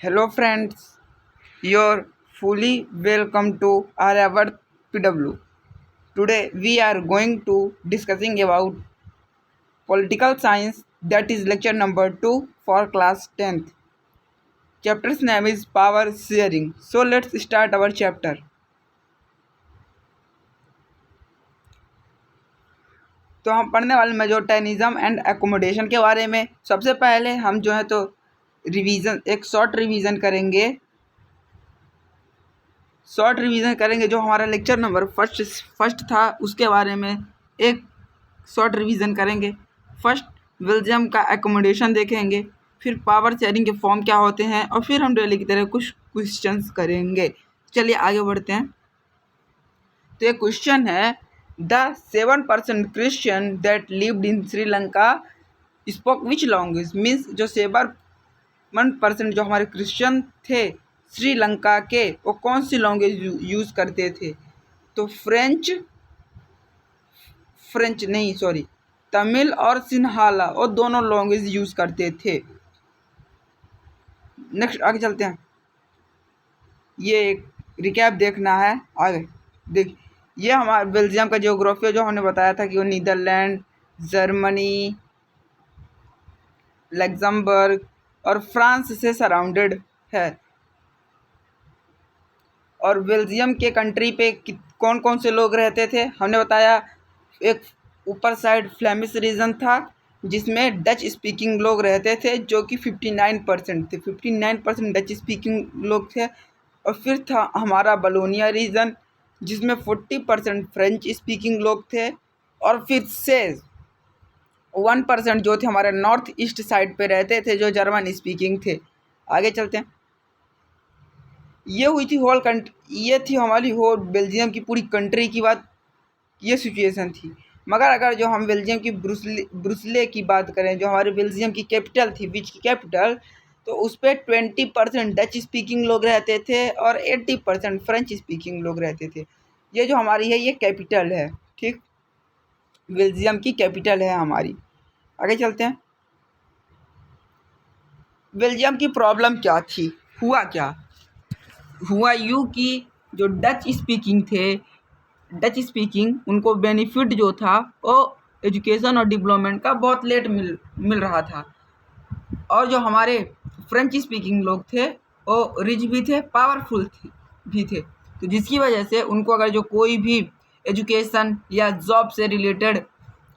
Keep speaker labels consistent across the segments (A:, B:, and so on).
A: Hello friends, you're fully welcome to Aryabhat PW. Today we are going to discussing about political science, that is lecture number 2 for class 10th. Chapter's name is power sharing. So let's start our chapter. तो हम पढ़ने वाले मेजोरिटेनिज्म and accommodation के बारे में। सबसे पहले हम जो है तो एक शॉर्ट रिवीजन करेंगे जो हमारा लेक्चर नंबर फर्स्ट था उसके बारे में एक शॉर्ट रिवीजन करेंगे। फर्स्ट बेल्जियम का एकोमोडेशन देखेंगे, फिर पावर शेयरिंग के फॉर्म क्या होते हैं और फिर हम डेली की तरह कुछ क्वेश्चंस करेंगे। चलिए आगे बढ़ते हैं। तो ये क्वेश्चन है, the 7% Christian that lived in Sri Lanka spoke which language. Means जो 7% जो हमारे क्रिश्चियन थे श्रीलंका के, वो कौन सी लैंग्वेज यूज़ करते थे? तो तमिल और सिन्हाला, वो दोनों लैंग्वेज यूज़ करते थे। नेक्स्ट आगे चलते हैं। ये एक रिकैप देखना है आगे। देख, ये हमारा बेल्जियम का ज्योग्राफी है, जो हमने बताया था कि वो नीदरलैंड, जर्मनी, लग्जमबर्ग और फ्रांस से सराउंडेड है। और बेल्जियम के कंट्री पे कौन कौन से लोग रहते थे हमने बताया। एक ऊपर साइड फ्लेमिश रीजन था जिसमें डच स्पीकिंग लोग रहते थे, जो कि 59% थे। 59% डच स्पीकिंग लोग थे। और फिर था हमारा बलोनिया रीजन जिसमें 40% फ्रेंच स्पीकिंग लोग थे। और फिर से 1% जो थे हमारे नॉर्थ ईस्ट साइड पे रहते थे, जो जर्मन स्पीकिंग थे। आगे चलते हैं। ये थी हमारी होल बेल्जियम की पूरी कंट्री की बात, ये सिचुएशन थी। मगर अगर जो हम बेल्जियम की ब्रुसले की बात करें, जो हमारे बेल्जियम की कैपिटल थी, विच की कैपिटल, तो उस पर 20% डच स्पीकिंग लोग रहते थे और 80% फ्रेंच स्पीकिंग लोग रहते थे। ये जो हमारी है ये कैपिटल है, ठीक, बेल्जियम की कैपिटल है हमारी। आगे चलते हैं। बेल्जियम की प्रॉब्लम क्या थी, हुआ क्या? हुआ यूँ कि जो डच स्पीकिंग उनको बेनिफिट जो था वो एजुकेशन और डेवलपमेंट का बहुत लेट मिल रहा था। और जो हमारे फ्रेंच स्पीकिंग लोग थे वो रिच भी थे, पावरफुल भी थे। तो जिसकी वजह से उनको अगर जो कोई भी एजुकेशन या जॉब से रिलेटेड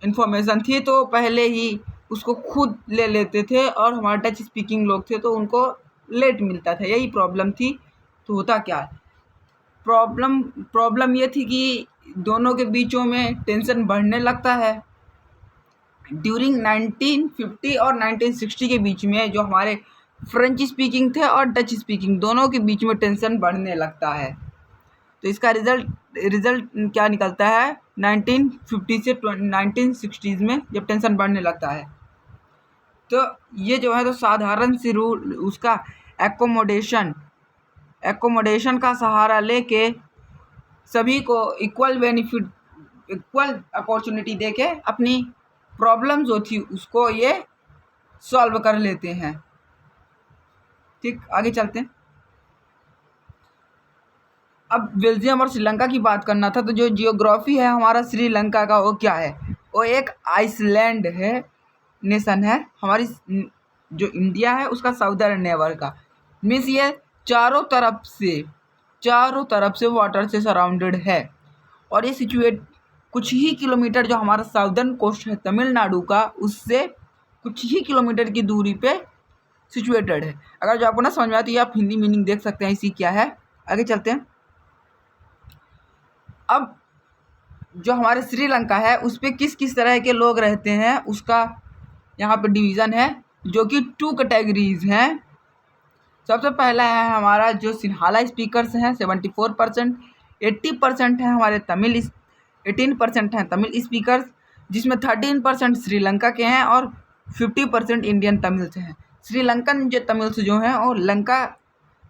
A: इन्फॉर्मेशन थी तो पहले ही उसको खुद ले लेते थे, और हमारे डच स्पीकिंग लोग थे तो उनको लेट मिलता था। यही प्रॉब्लम थी। तो होता क्या है, प्रॉब्लम ये थी कि दोनों के बीचों में टेंशन बढ़ने लगता है। ड्यूरिंग 1950 और 1960 के बीच में जो हमारे फ्रेंच स्पीकिंग थे और डच स्पीकिंग दोनों के बीच में टेंशन बढ़ने लगता है। तो इसका रिजल्ट क्या निकलता है? 1950 से 1960 में जब टेंशन बढ़ने लगता है तो ये जो है तो साधारण सी रूल उसका एकोमोडेशन का सहारा लेके सभी को इक्वल बेनिफिट, इक्वल अपॉर्चुनिटी देके अपनी प्रॉब्लम जो थी उसको ये सॉल्व कर लेते हैं। ठीक, आगे चलते हैं। अब बेल्जियम और श्रीलंका की बात करना था। तो जो जियोग्राफी है हमारा श्रीलंका का, वो क्या है? वो एक आइसलैंड है, नेशन है। हमारी जो इंडिया है उसका साउदर्न नेबर का। मीन्स ये चारों तरफ से वाटर से सराउंडेड है। और ये सिचुएट कुछ ही किलोमीटर, जो हमारा साउदर्न कोस्ट है तमिलनाडु का, उससे कुछ ही किलोमीटर की दूरी पे सिचुएटेड है। अगर जो आपको ना समझ में आती है आप हिंदी मीनिंग देख सकते हैं इसी क्या है। आगे चलते हैं। अब जो हमारे श्रीलंका है उस पर किस किस तरह के लोग रहते हैं उसका यहाँ पे डिवीज़न है, जो कि 2 कैटेगरीज हैं। सबसे पहला है हमारा जो सिन्हाला स्पीकर्स हैं 74%, 80% है हमारे 18% हैं तमिल स्पीकर्स, जिसमें 13% श्रीलंका के हैं और 50% इंडियन तमिल्स हैं। श्रीलंकन जो तमिल्स जो हैं और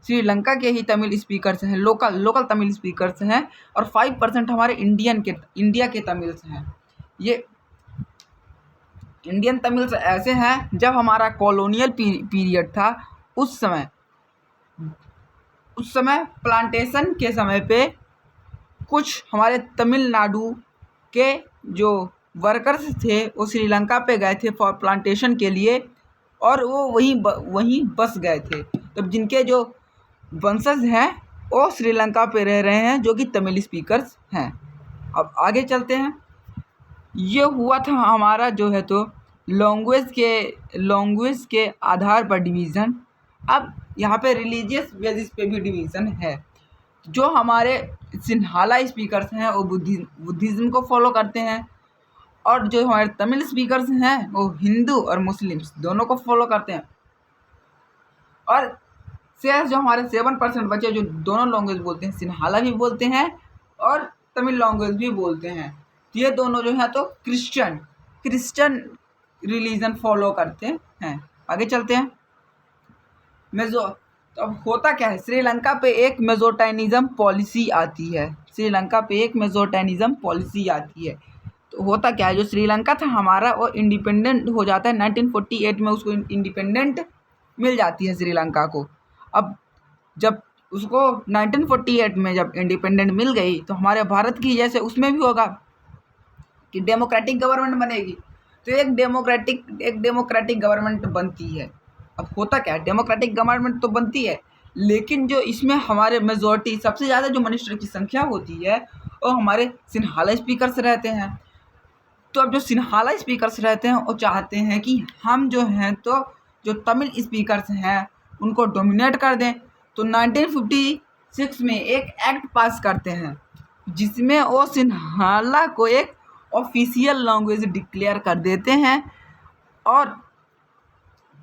A: श्रीलंका के ही तमिल स्पीकर्स हैं, लोकल तमिल स्पीकर्स हैं। और 5% हमारे इंडिया के तमिल्स हैं। ये इंडियन तमिल्स ऐसे हैं, जब हमारा कॉलोनियल पीरियड था उस समय उस समय प्लांटेशन के समय पे कुछ हमारे तमिलनाडु के जो वर्कर्स थे वो श्रीलंका पे गए थे फॉर प्लांटेशन के लिए, और वो वहीं बस गए थे। तब जिनके जो वंशज हैं वो श्रीलंका पे रह रहे हैं, जो कि तमिल स्पीकर्स हैं। अब आगे चलते हैं। ये हुआ था हमारा जो है तो लैंग्वेज के आधार पर डिवीज़न। अब यहाँ पे रिलीजियस बेसिस पे भी डिवीज़न है। जो हमारे सिन्हाला स्पीकर्स हैं वो बुद्धिज़्म को फॉलो करते हैं, और जो हमारे तमिल स्पीकर्स हैं वो हिंदू और मुस्लिम्स दोनों को फॉलो करते हैं। और शेष जो हमारे 7% बचे जो दोनों लैंग्वेज बोलते हैं, सिन्हाला भी बोलते हैं और तमिल लैंग्वेज भी बोलते हैं। तो ये दोनों जो है तो क्रिश्चियन रिलीजन फॉलो करते हैं। आगे चलते हैं। तो अब होता क्या है, श्रीलंका पे एक मेजोटाइनिज्म पॉलिसी आती है। श्रीलंका पे एक मेजोटाइनिज्म पॉलिसी आती है। तो होता क्या है, जो श्रीलंका था हमारा वो इंडिपेंडेंट हो जाता है 1948 में, उसको इंडिपेंडेंट मिल जाती है श्रीलंका को। अब जब उसको 1948 में जब इंडिपेंडेंट मिल गई तो हमारे भारत की जैसे उसमें भी होगा कि डेमोक्रेटिक गवर्नमेंट बनेगी। तो एक डेमोक्रेटिक गवर्नमेंट बनती है। अब होता क्या है, डेमोक्रेटिक गवर्नमेंट तो बनती है, लेकिन जो इसमें हमारे मेजॉरिटी सबसे ज़्यादा जो मिनिस्टर की संख्या होती है वो हमारे सिन्हाला स्पीकर्स रहते हैं। तो अब जो सिन्हाला स्पीकर्स रहते हैं वो चाहते हैं कि हम जो हैं तो जो तमिल स्पीकर्स हैं उनको डोमिनेट कर दें। तो 1956 में एक एक्ट पास करते हैं जिसमें वो सिन्हाला को एक ऑफिशियल लैंग्वेज डिक्लेयर कर देते हैं। और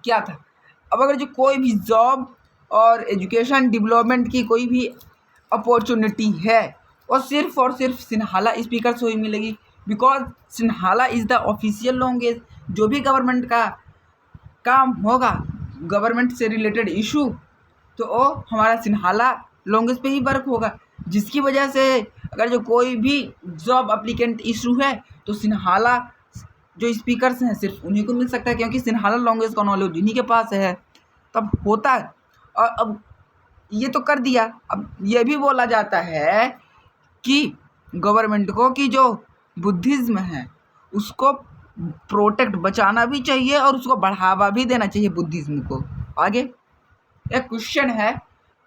A: क्या था, अब अगर जो कोई भी जॉब और एजुकेशन डेवलपमेंट की कोई भी अपॉर्चुनिटी है वो सिर्फ और सिर्फ सिन्हाला स्पीकर्स को ही मिलेगी, because Sinhala is the official language. जो भी गवर्नमेंट का काम होगा, गवर्नमेंट से रिलेटेड इशू, तो वो हमारा सिन्हाला लैंग्वेज पे ही वर्क होगा, जिसकी वजह से अगर जो कोई भी जॉब एप्लीकेंट इशू है तो सिन्हाला जो स्पीकर्स हैं सिर्फ उन्हीं को मिल सकता है, क्योंकि सिन्हाला लैंग्वेज का नॉलेज उन्हीं के पास है। तब होता है। और अब ये तो कर दिया, अब ये भी बोला जाता है कि गवर्नमेंट को कि जो बुद्धिज़्म है उसको प्रोटेक्ट बचाना भी चाहिए और उसको बढ़ावा भी देना चाहिए बुद्धिज़्म को। आगे एक क्वेश्चन है,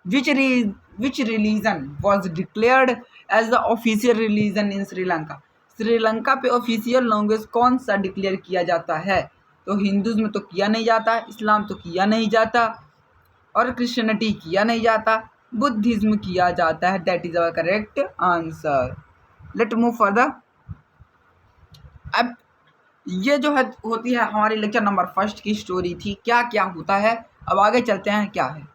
A: which religion was declared as the official religion in Sri Lanka. Sri Lanka पे ऑफिशियल लैंग्वेज कौन सा डिक्लेयर किया जाता है? तो हिंदुज़्म तो किया नहीं जाता, इस्लाम तो किया नहीं जाता, और क्रिश्चियनिटी किया नहीं जाता, बुद्धिज़्म किया जाता है। That is our correct answer. Let move further. अब ये जो है होती है हमारी लेक्चर नंबर 1 की स्टोरी थी, क्या क्या होता है। अब आगे चलते हैं क्या है।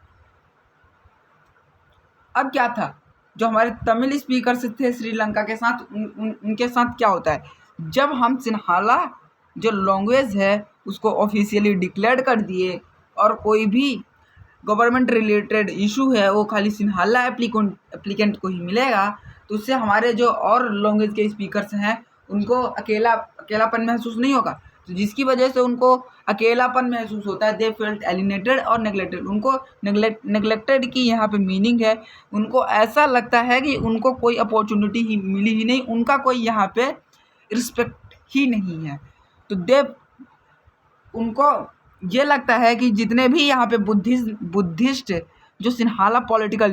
A: अब क्या था, जो हमारे तमिल स्पीकर्स थे श्रीलंका के साथ उनके साथ क्या होता है, जब हम सिन्हाला जो लैंग्वेज है उसको ऑफिशियली डिक्लेयर कर दिए और कोई भी गवर्नमेंट रिलेटेड इशू है वो खाली सिन्हाला एप्लीकेंट को ही मिलेगा, तो उससे हमारे जो और लैंग्वेज के स्पीकर्स हैं उनको अकेलापन महसूस नहीं होगा। तो जिसकी वजह से उनको अकेलापन महसूस होता है, दे फेल्ट एलिनेटेड और नेग्लेक्टेड। उनको नेग्लेक्टेड की यहाँ पे मीनिंग है, उनको ऐसा लगता है कि उनको कोई अपॉर्चुनिटी ही मिली ही नहीं, उनका कोई यहाँ पे रिस्पेक्ट ही नहीं है। तो उनको ये लगता है कि जितने भी यहाँ पे बुद्धिस्ट जो सिन्हाला पॉलिटिकल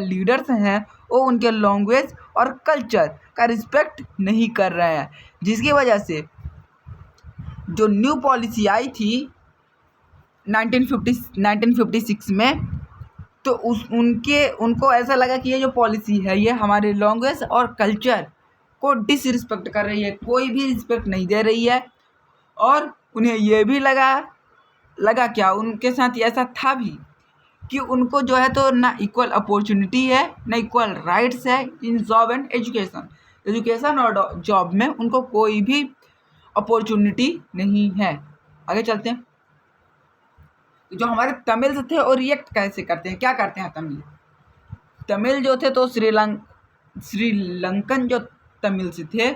A: लीडर्स हैं वो उनके लैंग्वेज और कल्चर का रिस्पेक्ट नहीं कर रहे हैं, जिसकी वजह से जो न्यू पॉलिसी आई थी 1956 में, तो उनको ऐसा लगा कि ये जो पॉलिसी है ये हमारे लैंग्वेज और कल्चर को डिसरिस्पेक्ट कर रही है, कोई भी रिस्पेक्ट नहीं दे रही है। और उन्हें ये भी लगा क्या, उनके साथ ऐसा था भी कि उनको जो है तो ना इक्वल अपॉर्चुनिटी है ना इक्वल राइट्स है इन जॉब एंड एजुकेशन और जॉब में उनको कोई भी अपॉर्चुनिटी नहीं है। आगे चलते हैं। जो हमारे तमिल थे और रिएक्ट कैसे करते हैं, क्या करते हैं तमिल जो थे तो श्रीलंकन जो तमिल्स थे,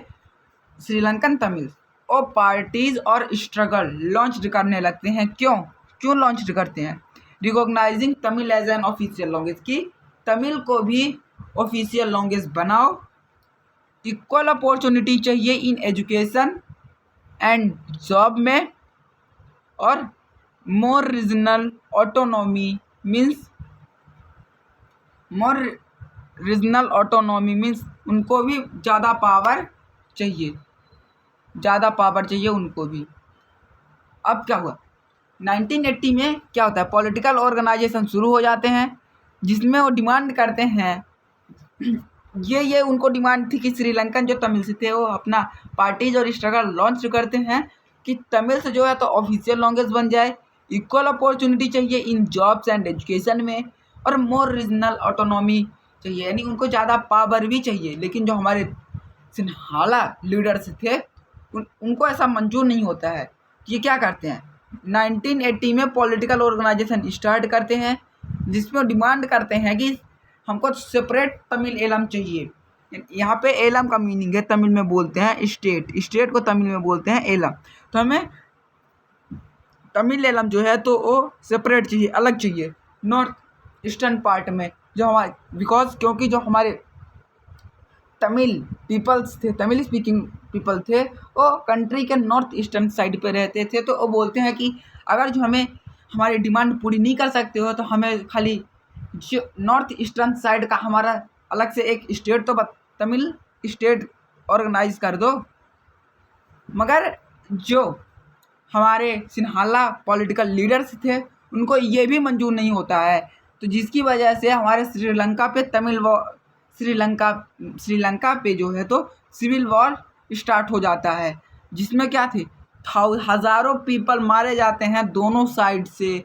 A: श्रीलंकन तमिल और पार्टीज और स्ट्रगल लॉन्च करने लगते हैं। क्यों? क्यों लॉन्च करते हैं? Recognizing Tamil as an official language, कि तमिल को भी ऑफिशियल लैंग्वेज बनाओ। इक्वल अपॉर्चुनिटी चाहिए इन एजुकेशन एंड जॉब में, और मोर रीजनल ऑटोनॉमी मीन्स उनको भी ज़्यादा पावर चाहिए, उनको भी। अब क्या हुआ 1980 में, क्या होता है, पॉलिटिकल ऑर्गेनाइजेशन शुरू हो जाते हैं जिसमें वो डिमांड करते हैं ये उनको डिमांड थी कि श्रीलंकन जो तमिल से थे वो अपना पार्टीज और स्ट्रगल लॉन्च करते हैं कि तमिल से जो है तो ऑफिशियल लैंग्वेज बन जाए, इक्वल अपॉर्चुनिटी चाहिए इन जॉब्स एंड एजुकेशन में, और मोर रीजनल ऑटोनॉमी चाहिए, यानी उनको ज़्यादा पावर भी चाहिए। लेकिन जो हमारे सिन्हाला लीडर्स थे उनको ऐसा मंजूर नहीं होता है। ये क्या करते हैं, 1980 में पॉलिटिकल ऑर्गेनाइजेशन स्टार्ट करते हैं जिसमें डिमांड करते हैं कि हमको सेपरेट तमिल एलम चाहिए। यहाँ पे एलम का मीनिंग है, तमिल में बोलते हैं स्टेट को तमिल में बोलते हैं एलम। तो हमें तमिल एलम जो है तो वो सेपरेट चाहिए, अलग चाहिए नॉर्थ ईस्टर्न पार्ट में, जो हमारे क्योंकि जो हमारे तमिल पीपल्स थे, तमिल स्पीकिंग पीपल थे, वो कंट्री के नॉर्थ ईस्टर्न साइड पे रहते थे। तो वो बोलते हैं कि अगर जो हमें हमारी डिमांड पूरी नहीं कर सकते हो तो हमें खाली जो नॉर्थ ईस्टर्न साइड का हमारा अलग से एक स्टेट तो तमिल स्टेट ऑर्गेनाइज कर दो। मगर जो हमारे सिन्हाला पॉलिटिकल लीडर्स थे उनको ये भी मंजूर नहीं होता है, तो जिसकी वजह से हमारे श्रीलंका पे जो है तो सिविल वॉर स्टार्ट हो जाता है, जिसमें क्या थे, हज़ारों पीपल मारे जाते हैं दोनों साइड से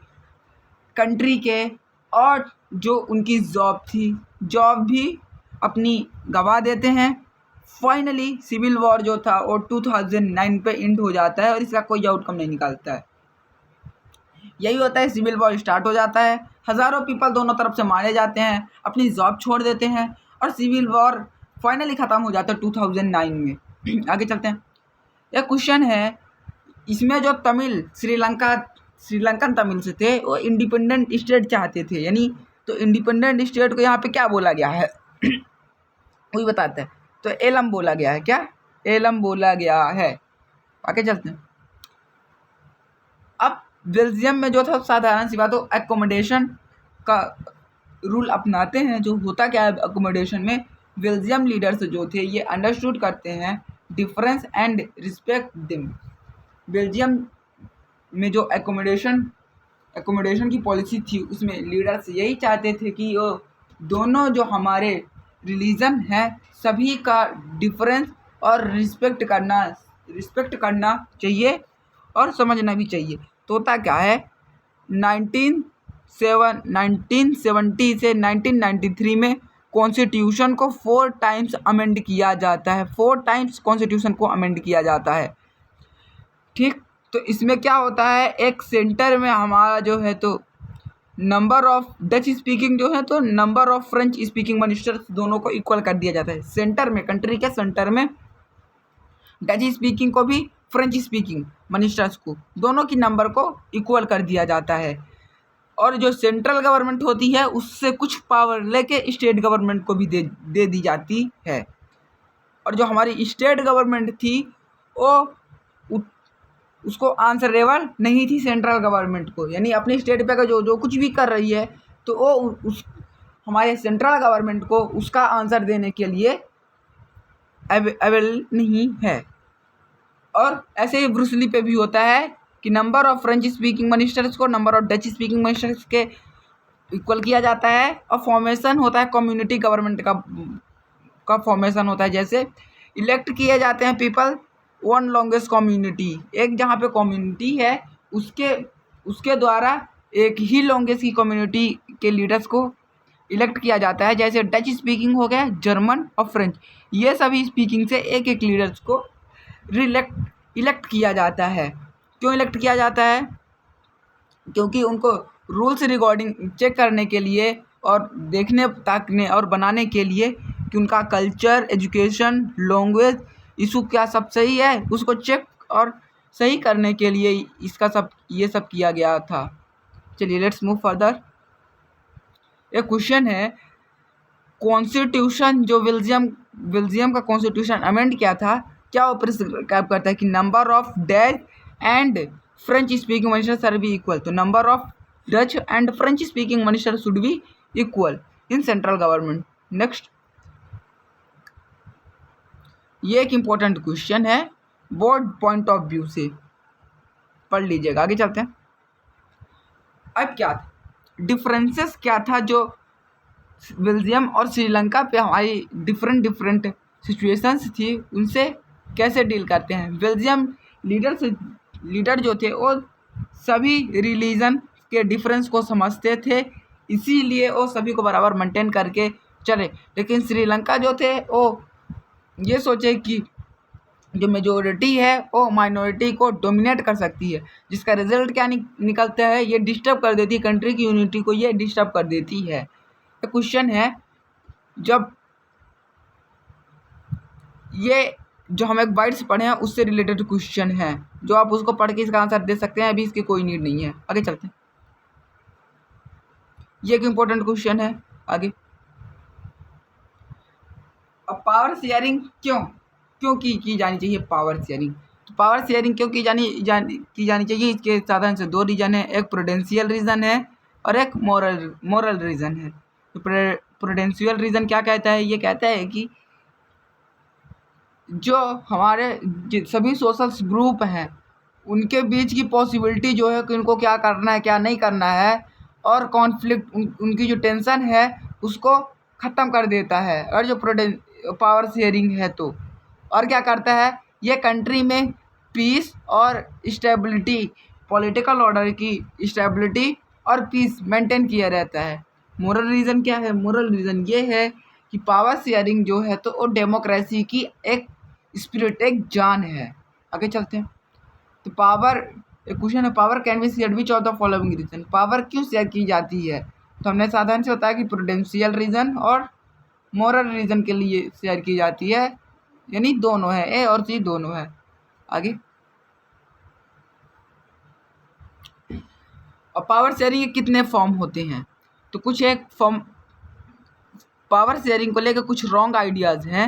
A: कंट्री के, और जो उनकी जॉब भी अपनी गवा देते हैं। फाइनली सिविल वॉर जो था वो 2009 पे एंड हो जाता है और इसका कोई आउटकम नहीं निकलता है। यही होता है, सिविल वॉर स्टार्ट हो जाता है, हज़ारों पीपल दोनों तरफ से मारे जाते हैं, अपनी जॉब छोड़ देते हैं और सिविल वॉर फाइनली ख़त्म हो जाता है 2009 में। आगे चलते हैं। एक क्वेश्चन है, इसमें जो तमिल श्रीलंकन तमिल से थे वो इंडिपेंडेंट स्टेट चाहते थे, यानी तो इंडिपेंडेंट स्टेट को यहाँ पे क्या बोला गया है वही बताते हैं। तो एलम बोला गया है, क्या एलम बोला गया है। आगे चलते हैं। अब बेल्जियम में जो था साधारण सी बात हो, एकोमोडेशन का रूल अपनाते हैं। जो होता क्या है एकोमोडेशन में, बेल्जियम लीडर्स जो थे ये अंडरस्टूड करते हैं difference and respect them. Belgium में जो एकोमोडेशन की पॉलिसी थी उसमें लीडर्स यही चाहते थे कि वो दोनों जो हमारे रिलीजन है सभी का डिफरेंस और रिस्पेक्ट करना चाहिए और समझना भी चाहिए। तो होता क्या है, 1970 से 1993 में कॉन्स्टिट्यूशन को 4 टाइम्स अमेंड किया जाता है, 4 टाइम्स कॉन्स्टिट्यूशन को अमेंड किया जाता है। ठीक, तो इसमें क्या होता है, एक सेंटर में हमारा जो है तो नंबर ऑफ डच स्पीकिंग जो है तो number of French speaking ministers दोनों को इक्वल कर दिया जाता है। सेंटर में, कंट्री के सेंटर में डच स्पीकिंग को भी फ्रेंच स्पीकिंग मिनिस्टर्स को दोनों की नंबर को इक्वल कर दिया जाता है। और जो सेंट्रल गवर्नमेंट होती है उससे कुछ पावर लेके स्टेट गवर्नमेंट को भी दे दी जाती है। और जो हमारी स्टेट गवर्नमेंट थी वो उसको आंसरेबल नहीं थी सेंट्रल गवर्नमेंट को, यानी अपनी स्टेट पे का जो कुछ भी कर रही है तो वो हमारे सेंट्रल गवर्नमेंट को उसका आंसर देने के लिए अवेलेबल नहीं है। और ऐसे ही ब्रूस ली पे भी होता है कि number of French speaking ministers को number of Dutch speaking ministers के इक्वल किया जाता है। और फॉर्मेशन होता है कम्युनिटी गवर्नमेंट का फॉर्मेशन होता है, जैसे इलेक्ट किए जाते हैं पीपल वन लॉन्गेस्ट कम्युनिटी, एक जहाँ पे कम्युनिटी है उसके द्वारा एक ही लॉन्गेस्ट की कम्युनिटी के लीडर्स को इलेक्ट किया जाता है। जैसे डच स्पीकिंग हो गया, जर्मन और फ्रेंच, ये सभी स्पीकिंग से एक एक लीडर्स को इलेक्ट किया जाता है। क्यों इलेक्ट किया जाता है, क्योंकि उनको रूल्स रिगार्डिंग चेक करने के लिए और देखने ताकने और बनाने के लिए कि उनका कल्चर, एजुकेशन, लैंग्वेज इशू क्या सब सही है, उसको चेक और सही करने के लिए ये सब किया गया था। चलिए लेट्स मूव फर्दर। एक क्वेश्चन है, कॉन्स्टिट्यूशन जो बेल्जियम का कॉन्स्टिट्यूशन अमेंड किया था, क्या वो प्रिस्क्राइब करता है कि number of Dutch and French speaking minister are be equal. तो number of Dutch and French speaking minister should be equal in central government. Next, ये एक इम्पोर्टेंट क्वेश्चन है, बोर्ड पॉइंट ऑफ व्यू से पढ़ लीजिएगा। आगे चलते हैं। अब क्या था डिफरेंसेस, क्या था जो बेल्जियम और श्रीलंका पे हमारी डिफरेंट सिचुएशंस थी, उनसे कैसे डील करते हैं। बेल्जियम लीडर जो थे वो सभी रिलीजन के डिफरेंस को समझते थे, इसीलिए वो सभी को बराबर मेंटेन करके चले। लेकिन श्रीलंका जो थे वो ये सोचे कि जो मेजोरिटी है वो माइनॉरिटी को डोमिनेट कर सकती है, जिसका रिजल्ट क्या निकलता है, ये डिस्टर्ब कर देती है कंट्री की यूनिटी को, ये डिस्टर्ब कर देती है। तो क्वेश्चन है, जब ये जो हम एक बाइट से पढ़े हैं उससे रिलेटेड क्वेश्चन है, जो आप उसको पढ़ के इसका आंसर दे सकते हैं, अभी इसकी कोई नीड नहीं है। आगे चलते हैं। ये एक इम्पोर्टेंट क्वेश्चन है। आगे, अब पावर शेयरिंग क्यों की जानी चाहिए पावर शेयरिंग। तो पावर शेयरिंग क्यों की जानी चाहिए, इसके साधारण से दो रीज़न है, एक प्रूडेंशियल रीज़न है और एक मोरल रीज़न है। तो प्रूडेंशियल रीज़न क्या कहता है, ये कहता है कि जो हमारे सभी सोशल ग्रुप हैं उनके बीच की पॉसिबिलिटी जो है कि उनको क्या करना है क्या नहीं करना है, और कॉन्फ्लिक्ट उनकी जो टेंशन है उसको ख़त्म कर देता है। और जो पावर शेयरिंग है तो और क्या करता है, ये कंट्री में पीस और स्टेबिलिटी, पॉलिटिकल ऑर्डर की स्टेबिलिटी और पीस मेंटेन किया रहता है। मोरल रीज़न क्या है, मोरल रीज़न ये है कि पावर शेयरिंग जो है तो वो डेमोक्रेसी की एक स्पिरिट, एक जान है। आगे चलते हैं। तो पावर, एक क्वेश्चन है, power can be shared which of the following reason. Power क्यों शेयर की जाती है, तो हमने साधारण से बताया कि प्रूडेंशियल रीज़न और मोरल रीज़न के लिए शेयर की जाती है, यानी दोनों है, ए और सी दोनों है। आगे, और पावर शेयरिंग के कितने फॉर्म होते हैं, तो कुछ एक फॉर्म पावर शेयरिंग को लेकर कुछ रॉन्ग आइडियाज़ हैं।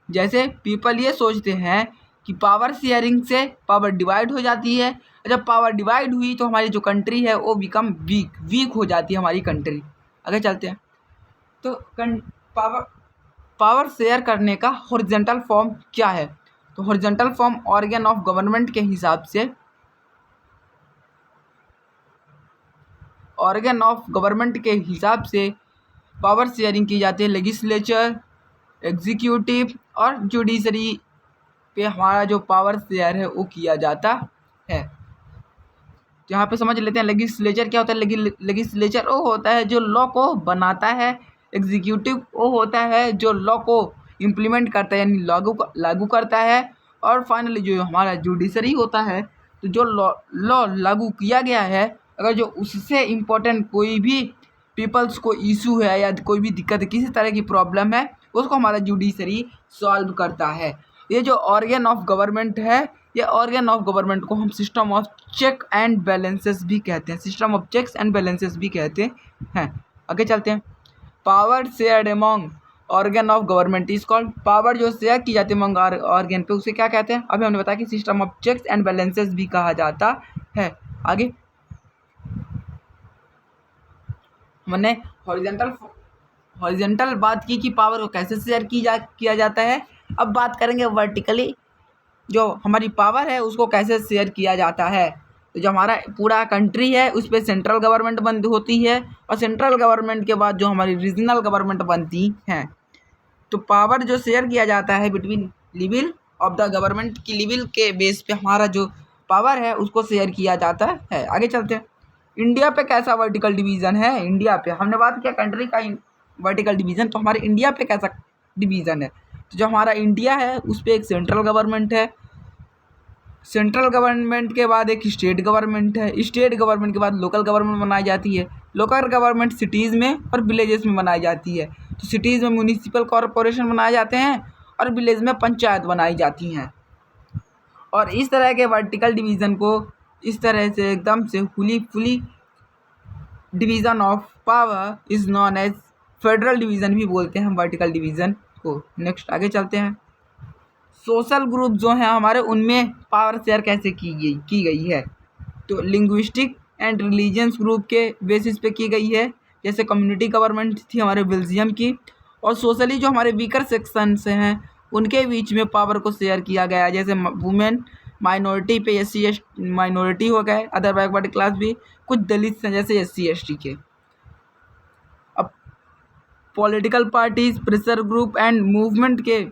A: जैसे पीपल ये सोचते हैं कि पावर शेयरिंग से पावर डिवाइड हो जाती है, और जब पावर डिवाइड हुई तो हमारी जो कंट्री है वो बिकम वीक हो जाती है हमारी कंट्री। आगे चलते हैं। तो पावर शेयर करने का हॉरिजॉन्टल फॉर्म क्या है, तो horizontal form organ of government के हिसाब से, ऑर्गन ऑफ गवर्नमेंट के हिसाब से पावर शेयरिंग की जाती है लेजिस्लेचर, एग्जीक्यूटिव और जुडिशरी पे हमारा जो पावर शेयर है वो किया जाता है। यहाँ पे समझ लेते हैं लेजिस्लेचर क्या होता है। लेजिस्लेचर वो होता है जो लॉ को बनाता है, एग्जीक्यूटिव वो होता है जो लॉ को इम्प्लीमेंट करता है यानी लागू करता है, और फाइनली जो हमारा जुडिशरी होता है, तो जो लॉ लागू किया गया है अगर जो उससे इम्पोर्टेंट कोई भी पीपल्स को इशू है या कोई भी दिक्कत है, किसी तरह की प्रॉब्लम है, उसको हमारा जुडिशरी सॉल्व करता है। ये जो ऑर्गन ऑफ गवर्नमेंट है, ये ऑर्गन ऑफ गवर्नमेंट को हम system of check and balances भी कहते हैं, system of checks and balances भी कहते हैं। आगे चलते हैं। Power shared among organ of government is called, power जो शेयर की जाती है अमॉन्ग ऑर्गन पे उसे क्या कहते हैं, अभी हमने बताया कि system of checks and balances भी कहा जाता है। आगे हमने हॉरिजॉन्टल बात की कि पावर को कैसे शेयर किया जाता है। अब बात करेंगे वर्टिकली, जो हमारी पावर है उसको कैसे शेयर किया जाता है। तो जो हमारा पूरा कंट्री है उस पर सेंट्रल गवर्नमेंट बंद होती है, और सेंट्रल गवर्नमेंट के बाद जो हमारी रीजनल गवर्नमेंट बनती हैं। तो पावर जो शेयर किया जाता है between level of the government की लेवल के बेस पे हमारा जो पावर है उसको शेयर किया जाता है। आगे चलते हैं। इंडिया पे कैसा वर्टिकल डिवीज़न है, इंडिया पे हमने बात किया कंट्री का वर्टिकल डिवीज़न, तो हमारे इंडिया पे कैसा डिवीज़न है। तो जो हमारा इंडिया है उस पर एक सेंट्रल गवर्नमेंट है, सेंट्रल गवर्नमेंट के बाद एक स्टेट गवर्नमेंट है, स्टेट गवर्नमेंट के बाद लोकल गवर्नमेंट बनाई जाती है, लोकल गवर्नमेंट सिटीज़ में और विलेजेस में बनाई जाती है। तो सिटीज़ में म्यूनिसिपल कॉरपोरेशन बनाए जाते हैं और विलेज में पंचायत बनाई जाती हैं। और इस तरह के वर्टिकल डिवीज़न को इस तरह से एकदम से fully division of power is known as federal division भी बोलते हैं वर्टिकल डिवीज़न को। नेक्स्ट आगे चलते हैं। सोशल ग्रुप जो हैं हमारे, उनमें पावर शेयर कैसे की गई है, तो लिंग्विस्टिक एंड रिलीजियंस ग्रुप के बेसिस पे की गई है। जैसे कम्युनिटी गवर्नमेंट थी हमारे बेल्जियम की, और सोशली जो हमारे वीकर सेक्शंस हैं उनके बीच में पावर को शेयर किया गया है। जैसे वुमेन माइनॉरिटी पे SC माइनॉरिटी हो गए, अदर बैकवर्ड क्लास भी, कुछ दलित हैं जैसे SC ST के। अब political parties, pressure group and movement के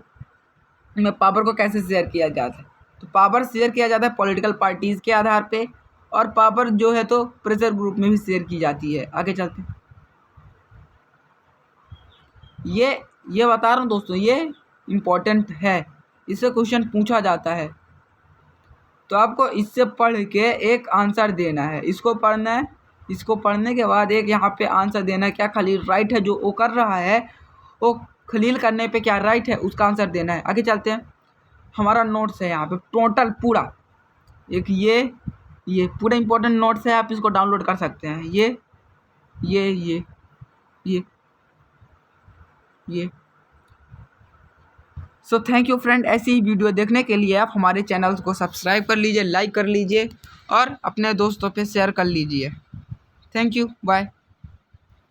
A: में पावर को कैसे शेयर किया जाता है, तो पावर शेयर किया जाता है पॉलिटिकल पार्टीज़ के आधार पे, और पावर जो है तो प्रेशर ग्रुप में भी शेयर की जाती है। आगे चलते हैं। ये बता रहा हूँ दोस्तों, ये इम्पोर्टेंट है, इससे क्वेश्चन पूछा जाता है, तो आपको इससे पढ़ के एक आंसर देना है। इसको पढ़ना है, इसको पढ़ने के बाद एक यहाँ पे आंसर देना है। क्या खलील राइट है जो वो कर रहा है, वो खलील करने पे क्या राइट है, उसका आंसर देना है। आगे चलते हैं। हमारा नोट्स है यहाँ पे टोटल पूरा, एक ये पूरा इंपॉर्टेंट नोट्स है, आप इसको डाउनलोड कर सकते हैं। ये सो थैंक यू फ्रेंड। ऐसी ही वीडियो देखने के लिए आप हमारे चैनल्स को सब्सक्राइब कर लीजिए, लाइक कर लीजिए और अपने दोस्तों पे शेयर कर लीजिए। Thank you, bye.